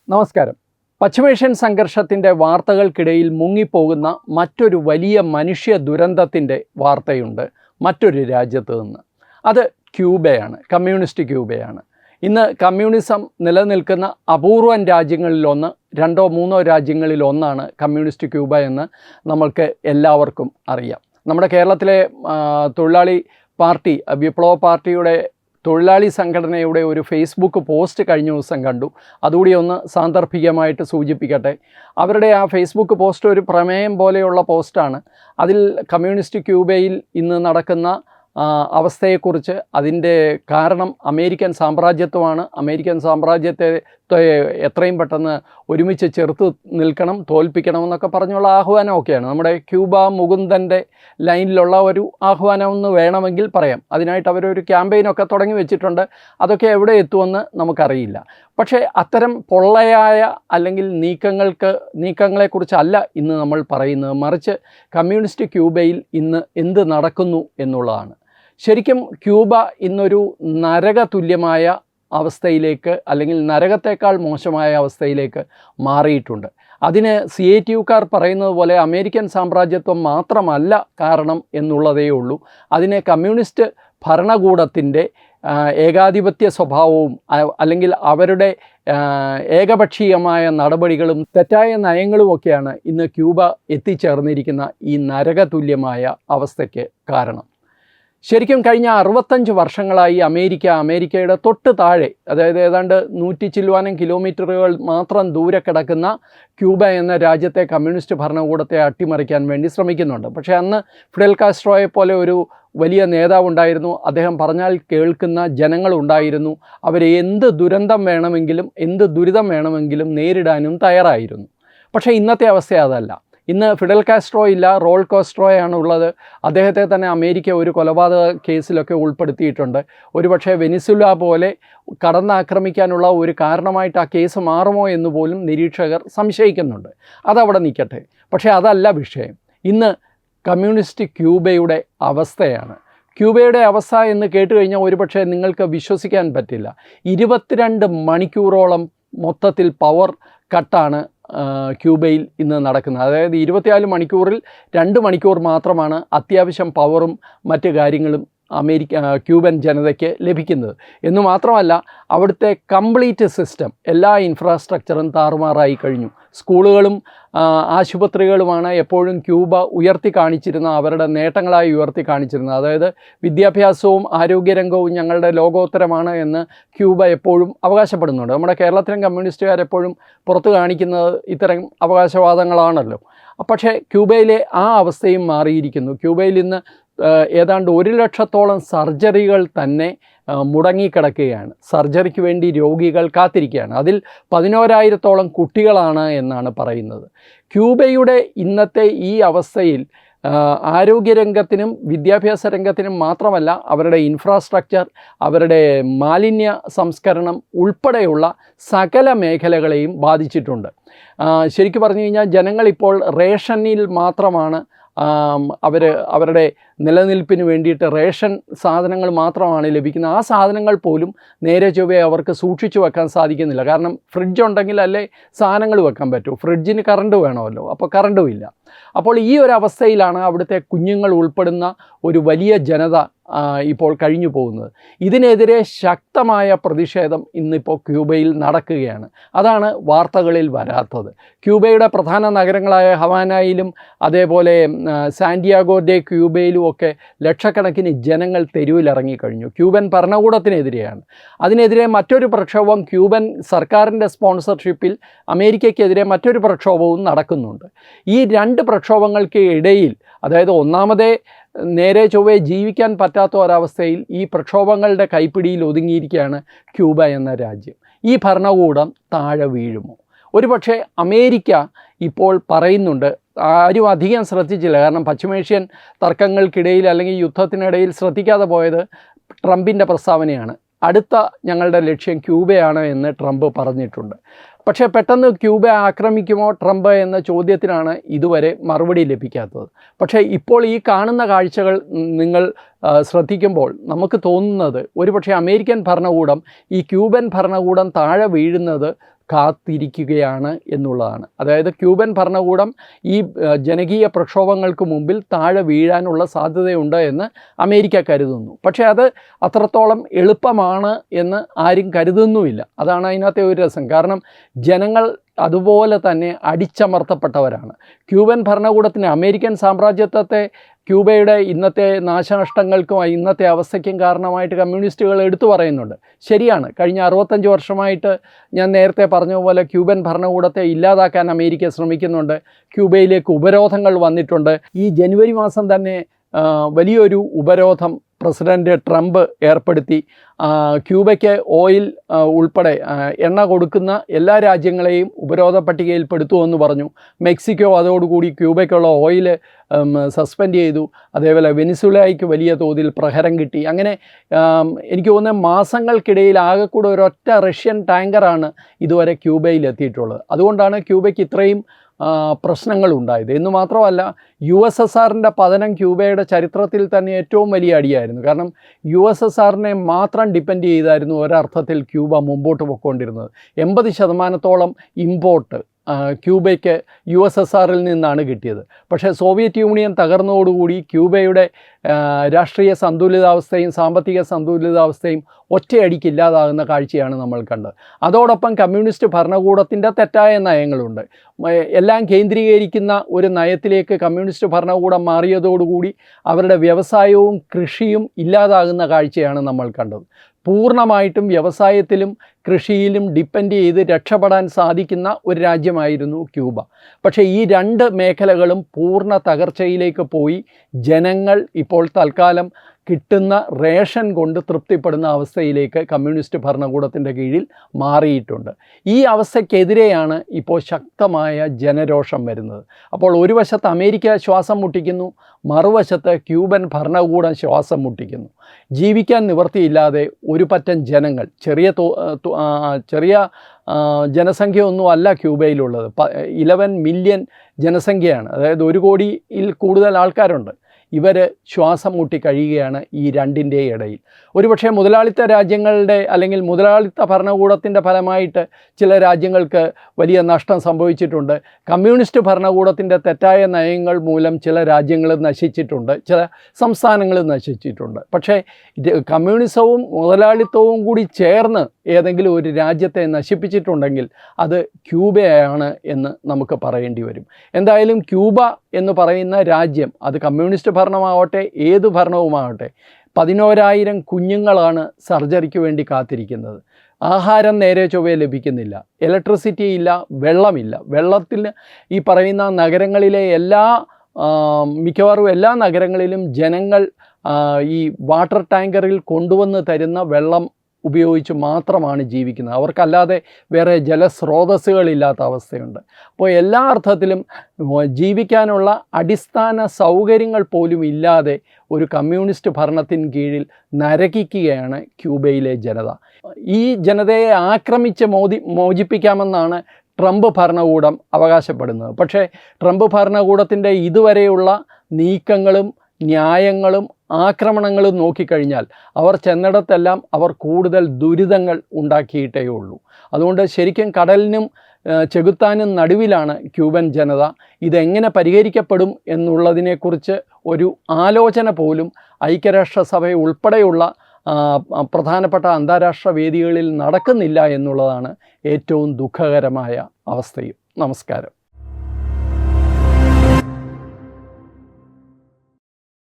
നമസ്കാരം. പശ്ചിമേഷ്യൻ സംഘർഷത്തിൻ്റെ വാർത്തകൾക്കിടയിൽ മുങ്ങിപ്പോകുന്ന മറ്റൊരു വലിയ മനുഷ്യ ദുരന്തത്തിൻ്റെ വാർത്തയുണ്ട് മറ്റൊരു രാജ്യത്ത് നിന്ന്. അത് ക്യൂബയാണ്, കമ്മ്യൂണിസ്റ്റ് ക്യൂബയാണ്. ഇന്ന് കമ്മ്യൂണിസം നിലനിൽക്കുന്ന അപൂർവം രാജ്യങ്ങളിലൊന്ന്, രണ്ടോ മൂന്നോ രാജ്യങ്ങളിലൊന്നാണ് കമ്മ്യൂണിസ്റ്റ് ക്യൂബ എന്ന് നമ്മൾക്ക് എല്ലാവർക്കും അറിയാം. നമ്മുടെ കേരളത്തിലെ തൊഴിലാളി പാർട്ടി, വിപ്ലവ പാർട്ടിയുടെ തൊഴിലാളി സംഘടനയുടെ ഒരു ഫേസ്ബുക്ക് പോസ്റ്റ് കഴിഞ്ഞ ദിവസം കണ്ടു. അതുകൂടി ഒന്ന് സാന്ദർഭികമായിട്ട് സൂചിപ്പിക്കട്ടെ. അവരുടെ ആ ഫേസ്ബുക്ക് പോസ്റ്റ് ഒരു പ്രമേയം പോലെയുള്ള പോസ്റ്റാണ്. അതിൽ കമ്മ്യൂണിസ്റ്റ് ക്യൂബയിൽ ഇന്ന് നടക്കുന്ന അവസ്ഥയെക്കുറിച്ച്, അതിൻ്റെ കാരണം അമേരിക്കൻ സാമ്രാജ്യത്വമാണ്, അമേരിക്കൻ സാമ്രാജ്യത്തെ എത്രയും പെട്ടെന്ന് ഒരുമിച്ച് ചെറുത്ത് നിൽക്കണം, തോൽപ്പിക്കണമെന്നൊക്കെ പറഞ്ഞുള്ള ആഹ്വാനമൊക്കെയാണ്. നമ്മുടെ ക്യൂബ മുകുന്ദൻ്റെ ലൈനിലുള്ള ഒരു ആഹ്വാനമെന്ന് വേണമെങ്കിൽ പറയാം. അതിനായിട്ട് അവരൊരു ക്യാമ്പയിനൊക്കെ തുടങ്ങി വെച്ചിട്ടുണ്ട്. അതൊക്കെ എവിടെ എത്തുമെന്ന് നമുക്കറിയില്ല. പക്ഷേ അത്തരം പൊള്ളയായ അല്ലെങ്കിൽ നീക്കങ്ങളെക്കുറിച്ചല്ല ഇന്ന് നമ്മൾ പറയുന്നത്. മറിച്ച് കമ്മ്യൂണിസ്റ്റ് ക്യൂബയിൽ ഇന്ന് എന്ത് നടക്കുന്നു എന്നുള്ളതാണ്. ശരിക്കും ക്യൂബ ഇന്നൊരു നരകതുല്യമായ അവസ്ഥയിലേക്ക്, അല്ലെങ്കിൽ നരകത്തേക്കാൾ മോശമായ അവസ്ഥയിലേക്ക് മാറിയിട്ടുണ്ട്. അതിന് CITUക്കാർ പറയുന്നത് പോലെ അമേരിക്കൻ സാമ്രാജ്യത്വം മാത്രമല്ല കാരണം എന്നുള്ളതേ ഉള്ളൂ. അതിന് കമ്മ്യൂണിസ്റ്റ് ഭരണകൂടത്തിൻ്റെ ഏകാധിപത്യ സ്വഭാവവും അല്ലെങ്കിൽ അവരുടെ ഏകപക്ഷീയമായ നടപടികളും തെറ്റായ നയങ്ങളുമൊക്കെയാണ് ഇന്ന് ക്യൂബ എത്തിച്ചേർന്നിരിക്കുന്ന ഈ നരകതുല്യമായ അവസ്ഥയ്ക്ക് കാരണം. ശരിക്കും കഴിഞ്ഞ 65 വർഷങ്ങളായി അമേരിക്കയുടെ തൊട്ട് താഴെ, അതായത് ഏതാണ്ട് 100 ചില്ലുവാനം കിലോമീറ്ററുകൾ മാത്രം ദൂരെ കിടക്കുന്ന ക്യൂബ എന്ന രാജ്യത്തെ കമ്മ്യൂണിസ്റ്റ് ഭരണകൂടത്തെ അട്ടിമറിക്കാൻ വേണ്ടി ശ്രമിക്കുന്നുണ്ട്. പക്ഷേ അന്ന് ഫിഡൽ കാസ്ട്രോയെ പോലെ ഒരു വലിയ നേതാവുണ്ടായിരുന്നു. അദ്ദേഹം പറഞ്ഞാൽ കേൾക്കുന്ന ജനങ്ങളുണ്ടായിരുന്നു. അവർ എന്ത് ദുരന്തം വേണമെങ്കിലും, എന്ത് ദുരിതം വേണമെങ്കിലും നേരിടാനും തയ്യാറായിരുന്നു. പക്ഷേ ഇന്നത്തെ അവസ്ഥ അതല്ല. ഇന്ന് ഫിഡൽ കാസ്ട്രോ ഇല്ല, റോൾ കാസ്ട്രോയാണ് ഉള്ളത്. അദ്ദേഹത്തെ തന്നെ അമേരിക്ക ഒരു കൊലപാതക കേസിലൊക്കെ ഉൾപ്പെടുത്തിയിട്ടുണ്ട്. ഒരുപക്ഷെ വെനിസുല പോലെ കടന്നാക്രമിക്കാനുള്ള ഒരു കാരണമായിട്ട് ആ കേസ് മാറുമോ എന്ന് പോലും നിരീക്ഷകർ സംശയിക്കുന്നുണ്ട്. അതവിടെ നിൽക്കട്ടെ. പക്ഷേ അതല്ല വിഷയം. ഇന്ന് കമ്മ്യൂണിസ്റ്റ് ക്യൂബയുടെ അവസ്ഥയാണ്. ക്യൂബയുടെ അവസ്ഥ എന്ന് കേട്ട് കഴിഞ്ഞാൽ ഒരുപക്ഷെ നിങ്ങൾക്ക് വിശ്വസിക്കാൻ പറ്റില്ല. 22 മണിക്കൂറോളം മൊത്തത്തിൽ പവർ കട്ടാണ് ക്യൂബയിൽ ഇന്ന് നടക്കുന്നത്. അതായത് 24 മണിക്കൂറിൽ 2 മണിക്കൂർ മാത്രമാണ് അത്യാവശ്യം പവറും മറ്റ് കാര്യങ്ങളും ക്യൂബൻ ജനതയ്ക്ക് ലഭിക്കുന്നത്. എന്നു മാത്രമല്ല, അവിടുത്തെ കംപ്ലീറ്റ് സിസ്റ്റം, എല്ലാ ഇൻഫ്രാസ്ട്രക്ചറും താറുമാറായി കഴിഞ്ഞു. സ്കൂളുകളും ആശുപത്രികളുമാണ് എപ്പോഴും ക്യൂബ ഉയർത്തി കാണിച്ചിരുന്ന, അവരുടെ നേട്ടങ്ങളായി ഉയർത്തി കാണിച്ചിരുന്നത്. അതായത് വിദ്യാഭ്യാസവും ആരോഗ്യരംഗവും ഞങ്ങളുടെ ലോകോത്തരമാണ് എന്ന് ക്യൂബ എപ്പോഴും അവകാശപ്പെടുന്നുണ്ട്. നമ്മുടെ കേരളത്തിലും കമ്മ്യൂണിസ്റ്റുകാർ എപ്പോഴും പുറത്ത് കാണിക്കുന്നത് ഇത്തരം അവകാശവാദങ്ങളാണല്ലോ. പക്ഷേ ക്യൂബയിലെ ആ അവസ്ഥയും മാറിയിരിക്കുന്നു. ക്യൂബയിൽ ഇന്ന് ഏതാണ്ട് 1 ലക്ഷത്തോളം സർജറികൾ തന്നെ മുടങ്ങിക്കിടക്കുകയാണ്. സർജറിക്ക് വേണ്ടി രോഗികൾ കാത്തിരിക്കുകയാണ്. അതിൽ 11,000-ഓളം കുട്ടികളാണ് എന്നാണ് പറയുന്നത്. ക്യൂബയുടെ ഇന്നത്തെ ഈ അവസ്ഥയിൽ ആരോഗ്യരംഗത്തിനും വിദ്യാഭ്യാസ രംഗത്തിനും മാത്രമല്ല, അവരുടെ ഇൻഫ്രാസ്ട്രക്ചർ, അവരുടെ മാലിന്യ സംസ്കരണം ഉൾപ്പെടെയുള്ള സകല മേഖലകളെയും ബാധിച്ചിട്ടുണ്ട്. ശരിക്കും പറഞ്ഞു കഴിഞ്ഞാൽ ജനങ്ങളിപ്പോൾ റേഷനിൽ മാത്രമാണ് അവരുടെ നിലനിൽപ്പിന് വേണ്ടിയിട്ട് റേഷൻ സാധനങ്ങൾ മാത്രമാണ് ലഭിക്കുന്നത്. ആ സാധനങ്ങൾ പോലും നേരെ ചൊവ്വേ അവർക്ക് സൂക്ഷിച്ചു വെക്കാൻ സാധിക്കുന്നില്ല. കാരണം ഫ്രിഡ്ജ് ഉണ്ടെങ്കിൽ അല്ലേ സാധനങ്ങൾ വെക്കാൻ പറ്റൂ. ഫ്രിഡ്ജിന് കറണ്ട് വേണമല്ലോ, അപ്പോൾ കറണ്ടും ഇല്ല. അപ്പോൾ ഈ ഒരു അവസ്ഥയിലാണ് അവിടുത്തെ കുഞ്ഞുങ്ങൾ ഉൾപ്പെടുന്ന ഒരു വലിയ ജനത ഇപ്പോൾ കഴിഞ്ഞു പോകുന്നത്. ഇതിനെതിരെ ശക്തമായ പ്രതിഷേധം ഇന്നിപ്പോൾ ക്യൂബയിൽ നടക്കുകയാണ്. അതാണ് വാർത്തകളിൽ വരാത്തത്. ക്യൂബയുടെ പ്രധാന നഗരങ്ങളായ ഹവാനയിലും അതേപോലെ സാന്റിയാഗോ ഡെ ക്യൂബയിലും ഒക്കെ ലക്ഷക്കണക്കിന് ജനങ്ങൾ തെരുവിലിറങ്ങിക്കഴിഞ്ഞു. ക്യൂബൻ ഭരണകൂടത്തിനെതിരെയാണ്. അതിനെതിരെ മറ്റൊരു പ്രക്ഷോഭം ക്യൂബൻ സർക്കാരിൻ്റെ സ്പോൺസർഷിപ്പിൽ അമേരിക്കയ്ക്കെതിരെ മറ്റൊരു പ്രക്ഷോഭവും നടക്കുന്നുണ്ട്. ഈ 2 പ്രക്ഷോഭങ്ങൾക്ക് ഇടയിൽ, അതായത് ഒന്നാമതേ നേരെ ചൊവ്വേ ജീവിക്കാൻ പറ്റാത്ത ഒരവസ്ഥയിൽ ഈ പ്രക്ഷോഭങ്ങളുടെ കൈപ്പിടിയിൽ ഒതുങ്ങിയിരിക്കുകയാണ് ക്യൂബ എന്ന രാജ്യം. ഈ ഭരണകൂടം താഴെ വീഴുമോ? ഒരുപക്ഷെ അമേരിക്ക ഇപ്പോൾ പറയുന്നുണ്ട്, ആരും അധികം ശ്രദ്ധിച്ചില്ല. കാരണം പശ്ചിമേഷ്യൻ തർക്കങ്ങൾക്കിടയിൽ അല്ലെങ്കിൽ യുദ്ധത്തിനിടയിൽ ശ്രദ്ധിക്കാതെ പോയത് ട്രംപിൻ്റെ പ്രസ്താവനയാണ്. അടുത്ത ഞങ്ങളുടെ ലക്ഷ്യം ക്യൂബയാണ് എന്ന് ട്രംപ് പറഞ്ഞിട്ടുണ്ട്. പക്ഷേ പെട്ടെന്ന് ക്യൂബ ആക്രമിക്കുമോ ട്രംപ് എന്ന ചോദ്യത്തിനാണ് ഇതുവരെ മറുപടി ലഭിക്കാത്തത്. പക്ഷേ ഇപ്പോൾ ഈ കാണുന്ന കാഴ്ചകൾ നിങ്ങൾ ശ്രദ്ധിക്കുമ്പോൾ നമുക്ക് തോന്നുന്നത് ഒരുപക്ഷെ അമേരിക്കൻ ഭരണകൂടം ഈ ക്യൂബൻ ഭരണകൂടം താഴെ വീഴുന്നത് കാത്തിരിക്കുകയാണ് എന്നുള്ളതാണ്. അതായത് ക്യൂബൻ ഭരണകൂടം ഈ ജനകീയ പ്രക്ഷോഭങ്ങൾക്ക് മുമ്പിൽ താഴെ വീഴാനുള്ള സാധ്യതയുണ്ട് എന്ന് അമേരിക്ക കരുതുന്നു. പക്ഷേ അത് അത്രത്തോളം എളുപ്പമാണ് എന്ന് ആരും കരുതുന്നുമില്ല. അതാണ് അതിനകത്തെ ഒരു രസം. കാരണം ജനങ്ങൾ അതുപോലെ തന്നെ അടിച്ചമർത്തപ്പെട്ടവരാണ്. ക്യൂബൻ ഭരണകൂടത്തിന് അമേരിക്കൻ സാമ്രാജ്യത്വത്തെ ക്യൂബയുടെ ഇന്നത്തെ നാശനഷ്ടങ്ങൾക്കും ഇന്നത്തെ അവസ്ഥയ്ക്കും കാരണമായിട്ട് കമ്മ്യൂണിസ്റ്റുകൾ എടുത്തു പറയുന്നുണ്ട്. ശരിയാണ്, കഴിഞ്ഞ 65 വർഷമായിട്ട് ഞാൻ നേരത്തെ പറഞ്ഞ പോലെ ക്യൂബൻ ഭരണകൂടത്തെ ഇല്ലാതാക്കാൻ അമേരിക്ക ശ്രമിക്കുന്നുണ്ട്. ക്യൂബയിലേക്ക് ഉപരോധങ്ങൾ വന്നിട്ടുണ്ട്. ഈ ജനുവരി മാസം തന്നെ വലിയൊരു ഉപരോധം പ്രസിഡൻറ്റ് ട്രംപ് ഏർപ്പെടുത്തി. ക്യൂബയ്ക്ക് ഓയിൽ ഉൾപ്പെടെ എണ്ണ കൊടുക്കുന്ന എല്ലാ രാജ്യങ്ങളെയും ഉപരോധ പട്ടികയിൽപ്പെടുത്തുമെന്ന് പറഞ്ഞു. മെക്സിക്കോ അതോടുകൂടി ക്യൂബയ്ക്കുള്ള ഓയിൽ സസ്പെൻഡ് ചെയ്തു. അതേപോലെ വെനിസുലയ്ക്ക് വലിയ തോതിൽ പ്രഹരം കിട്ടി. അങ്ങനെ എനിക്ക് തോന്നുന്നത് മാസങ്ങൾക്കിടയിൽ ആകെക്കൂടെ ഒരൊറ്റ റഷ്യൻ ടാങ്കറാണ് ഇതുവരെ ക്യൂബയിൽ എത്തിയിട്ടുള്ളത്. അതുകൊണ്ടാണ് ക്യൂബയ്ക്ക് ഇത്രയും പ്രശ്നങ്ങളുണ്ടായത്. എന്ന് മാത്രമല്ല, USSRൻ്റെ പതനം ക്യൂബയുടെ ചരിത്രത്തിൽ തന്നെ ഏറ്റവും വലിയ അടിയായിരുന്നു. കാരണം USSRനെ മാത്രം ഡിപ്പെൻഡ് ചെയ്തായിരുന്നു ഒരർത്ഥത്തിൽ ക്യൂബ മുമ്പോട്ട് പോയിക്കൊണ്ടിരുന്നത്. 80% ഇമ്പോർട്ട് ക്യൂബയ്ക്ക് USSRൽ നിന്നാണ് കിട്ടിയത്. പക്ഷേ സോവിയറ്റ് യൂണിയൻ തകർന്നതോടുകൂടി ക്യൂബയുടെ രാഷ്ട്രീയ സന്തുലിതാവസ്ഥയും സാമ്പത്തിക സന്തുലിതാവസ്ഥയും ഒറ്റയടിക്ക് ഇല്ലാതാകുന്ന കാഴ്ചയാണ് നമ്മൾ കണ്ടത്. അതോടൊപ്പം കമ്മ്യൂണിസ്റ്റ് ഭരണകൂടത്തിൻ്റെ തെറ്റായ നയങ്ങളുണ്ട്. എല്ലാം കേന്ദ്രീകരിക്കുന്ന ഒരു നയത്തിലേക്ക് കമ്മ്യൂണിസ്റ്റ് ഭരണകൂടം മാറിയതോടുകൂടി അവരുടെ വ്യവസായവും കൃഷിയും ഇല്ലാതാകുന്ന കാഴ്ചയാണ് നമ്മൾ കണ്ടത്. പൂർണ്ണമായിട്ടും വ്യവസായത്തിലും കൃഷിയിലും ഡിപ്പെൻഡ് ചെയ്ത് രക്ഷപ്പെടാൻ സാധിക്കുന്ന ഒരു രാജ്യമായിരുന്നു ക്യൂബ. പക്ഷേ ഈ രണ്ട് മേഖലകളും പൂർണ്ണ തകർച്ചയിലേക്ക് പോയി. ജനങ്ങൾ ഇപ്പോൾ തൽക്കാലം കിട്ടുന്ന റേഷൻ കൊണ്ട് തൃപ്തിപ്പെടുന്ന അവസ്ഥയിലേക്ക് കമ്മ്യൂണിസ്റ്റ് ഭരണകൂടത്തിൻ്റെ കീഴിൽ മാറിയിട്ടുണ്ട്. ഈ അവസ്ഥയ്ക്കെതിരെയാണ് ഇപ്പോൾ ശക്തമായ ജനരോഷം വരുന്നത്. അപ്പോൾ ഒരു വശത്ത് അമേരിക്ക ശ്വാസം മുട്ടിക്കുന്നു, മറുവശത്ത് ക്യൂബൻ ഭരണകൂടം ശ്വാസം മുട്ടിക്കുന്നു. ജീവിക്കാൻ നിവൃത്തിയില്ലാതെ ഒരു പറ്റം ജനങ്ങൾ, ചെറിയ ജനസംഖ്യ ഒന്നും അല്ല ക്യൂബയിലുള്ളത്. 11 മില്യൺ ജനസംഖ്യയാണ്. അതായത് 1 കോടിയിൽ കൂടുതൽ ആൾക്കാരുണ്ട്. ഇവർ ശ്വാസം മുട്ടി കഴിയുകയാണ് ഈ രണ്ടിൻ്റെ ഇടയിൽ. ഒരുപക്ഷെ മുതലാളിത്ത രാജ്യങ്ങളുടെ അല്ലെങ്കിൽ മുതലാളിത്ത ഭരണകൂടത്തിൻ്റെ ഫലമായിട്ട് ചില രാജ്യങ്ങൾക്ക് വലിയ നഷ്ടം സംഭവിച്ചിട്ടുണ്ട്. കമ്മ്യൂണിസ്റ്റ് ഭരണകൂടത്തിൻ്റെ തെറ്റായ നയങ്ങൾ മൂലം ചില രാജ്യങ്ങൾ നശിച്ചിട്ടുണ്ട്, ചില സംസ്ഥാനങ്ങൾ നശിച്ചിട്ടുണ്ട്. പക്ഷേ കമ്മ്യൂണിസവും മുതലാളിത്തവും കൂടി ചേർന്ന് ഏതെങ്കിലും ഒരു രാജ്യത്തെ നശിപ്പിച്ചിട്ടുണ്ടെങ്കിൽ അത് ക്യൂബയാണ് എന്ന് നമുക്ക് പറയേണ്ടി വരും. എന്തായാലും ക്യൂബ എന്ന് പറയുന്ന രാജ്യം, അത് കമ്മ്യൂണിസ്റ്റ് ഭരണമാവട്ടെ ഏത് ഭരണവുമാവട്ടെ, 11,000 കുഞ്ഞുങ്ങളാണ് സർജറിക്ക് വേണ്ടി കാത്തിരിക്കുന്നത്. ആഹാരം നേരെ ചൊവ്വേ ലഭിക്കുന്നില്ല, ഇലക്ട്രിസിറ്റി ഇല്ല, വെള്ളമില്ല. വെള്ളത്തിന് ഈ പറയുന്ന നഗരങ്ങളിലെ മിക്കവാറും എല്ലാ നഗരങ്ങളിലും ജനങ്ങൾ ഈ വാട്ടർ ടാങ്കറിൽ കൊണ്ടുവന്ന് തരുന്ന വെള്ളം ഉപയോഗിച്ച് മാത്രമാണ് ജീവിക്കുന്നത്. അവർക്കല്ലാതെ വേറെ ജലസ്രോതസ്സുകളില്ലാത്ത അവസ്ഥയുണ്ട്. അപ്പോൾ എല്ലാ അർത്ഥത്തിലും ജീവിക്കാനുള്ള അടിസ്ഥാന സൗകര്യങ്ങൾ പോലും ഇല്ലാതെ ഒരു കമ്മ്യൂണിസ്റ്റ് ഭരണത്തിന് കീഴിൽ നരകിക്കുകയാണ് ക്യൂബയിലെ ജനത. ഈ ജനതയെ ആക്രമിച്ച് മോചിപ്പിക്കാമെന്നാണ് ട്രംപ് ഭരണകൂടം അവകാശപ്പെടുന്നത്. പക്ഷേ ട്രംപ് ഭരണകൂടത്തിൻ്റെ ഇതുവരെയുള്ള നീക്കങ്ങളും ന്യായങ്ങളും ആക്രമണങ്ങളും നോക്കിക്കഴിഞ്ഞാൽ അവർ ചെന്നിടത്തെല്ലാം അവർ കൂടുതൽ ദുരിതങ്ങൾ ഉണ്ടാക്കിയിട്ടേ ഉള്ളൂ. അതുകൊണ്ട് ശരിക്കും കടലിനും ചെകുത്താനും നടുവിലാണ് ക്യൂബൻ ജനത. ഇതെങ്ങനെ പരിഹരിക്കപ്പെടും എന്നുള്ളതിനെക്കുറിച്ച് ഒരു ആലോചന പോലും ഐക്യരാഷ്ട്രസഭ ഉൾപ്പെടെയുള്ള പ്രധാനപ്പെട്ട അന്താരാഷ്ട്ര വേദികളിൽ നടക്കുന്നില്ല എന്നുള്ളതാണ് ഏറ്റവും ദുഃഖകരമായ അവസ്ഥയും. നമസ്കാരം.